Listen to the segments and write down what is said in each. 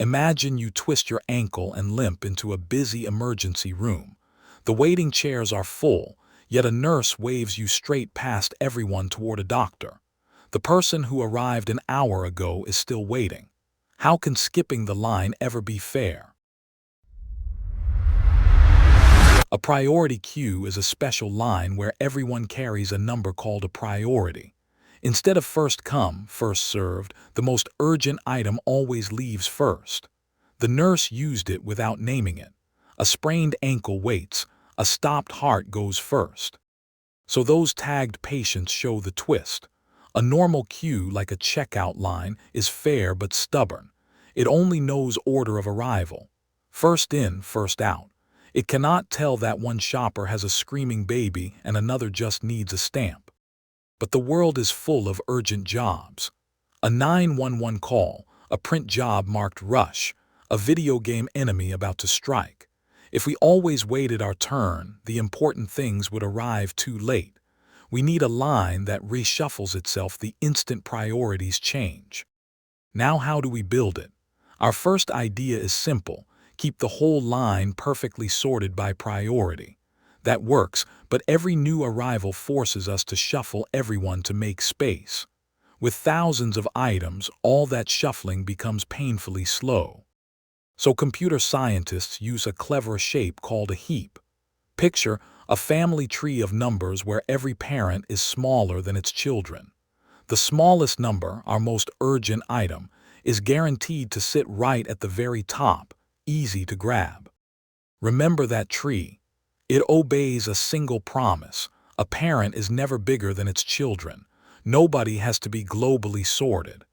Imagine you twist your ankle and limp into a busy emergency room. The waiting chairs are full, yet a nurse waves you straight past everyone toward a doctor. The person who arrived an hour ago is still waiting. How can skipping the line ever be fair? A priority queue is a special line where everyone carries a number called a priority. Instead of first come, first served, the most urgent item always leaves first. The nurse used it without naming it. A sprained ankle waits, a stopped heart goes first. So those tagged patients show the twist. A normal queue, like a checkout line, is fair but stubborn. It only knows order of arrival. First in, first out. It cannot tell that one shopper has a screaming baby and another just needs a stamp. But the world is full of urgent jobs. A 911 call, a print job marked rush, a video game enemy about to strike. If we always waited our turn, the important things would arrive too late. We need a line that reshuffles itself the instant priorities change. Now how do we build it? Our first idea is simple. Keep the whole line perfectly sorted by priority. That works, but every new arrival forces us to shuffle everyone to make space. With thousands of items, all that shuffling becomes painfully slow. So computer scientists use a clever shape called a heap. Picture a family tree of numbers where every parent is smaller than its children. The smallest number, our most urgent item, is guaranteed to sit right at the very top, easy to grab. Remember that tree. It obeys a single promise. A parent is never bigger than its children. Nobody has to be globally sorted.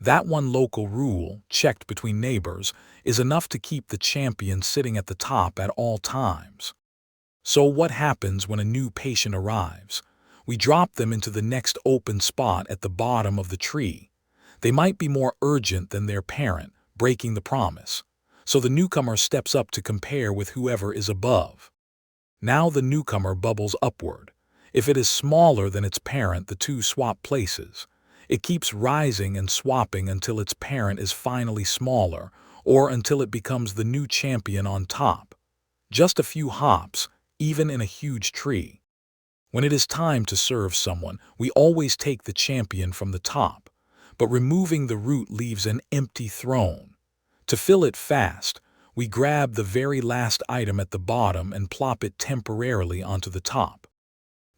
That one local rule, checked between neighbors, is enough to keep the champion sitting at the top at all times. So what happens when a new patient arrives? We drop them into the next open spot at the bottom of the tree. They might be more urgent than their parent, breaking the promise. So the newcomer steps up to compare with whoever is above. Now the newcomer bubbles upward. If it is smaller than its parent, the two swap places. It keeps rising and swapping until its parent is finally smaller, or until it becomes the new champion on top. Just a few hops, even in a huge tree. When it is time to serve someone, we always take the champion from the top, but removing the root leaves an empty throne. To fill it fast, we grab the very last item at the bottom and plop it temporarily onto the top.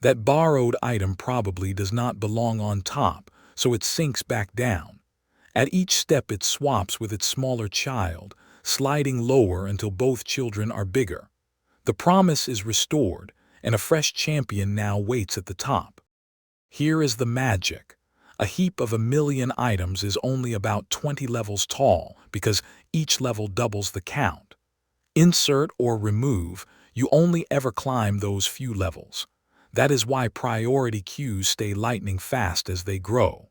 That borrowed item probably does not belong on top, so it sinks back down. At each step it swaps with its smaller child, sliding lower until both children are bigger. The promise is restored, and a fresh champion now waits at the top. Here is the magic. A heap of 1,000,000 items is only about 20 levels tall because each level doubles the count. Insert or remove, you only ever climb those few levels. That is why priority queues stay lightning fast as they grow.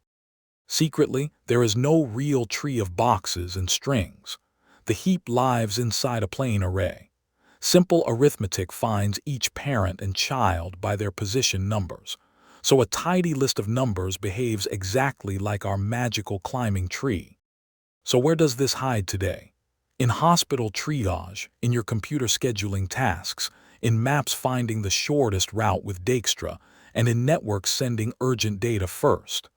Secretly, there is no real tree of boxes and strings. The heap lives inside a plain array. Simple arithmetic finds each parent and child by their position numbers. So a tidy list of numbers behaves exactly like our magical climbing tree. So where does this hide today? In hospital triage, in your computer scheduling tasks, in maps finding the shortest route with Dijkstra, and in networks sending urgent data first.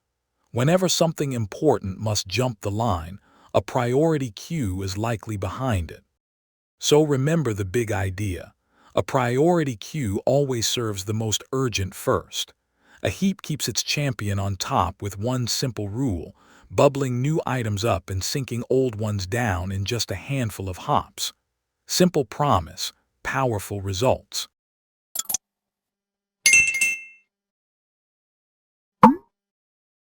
Whenever something important must jump the line, a priority queue is likely behind it. So remember the big idea. A priority queue always serves the most urgent first. A heap keeps its champion on top with one simple rule, bubbling new items up and sinking old ones down in just a handful of hops. Simple promise, powerful results.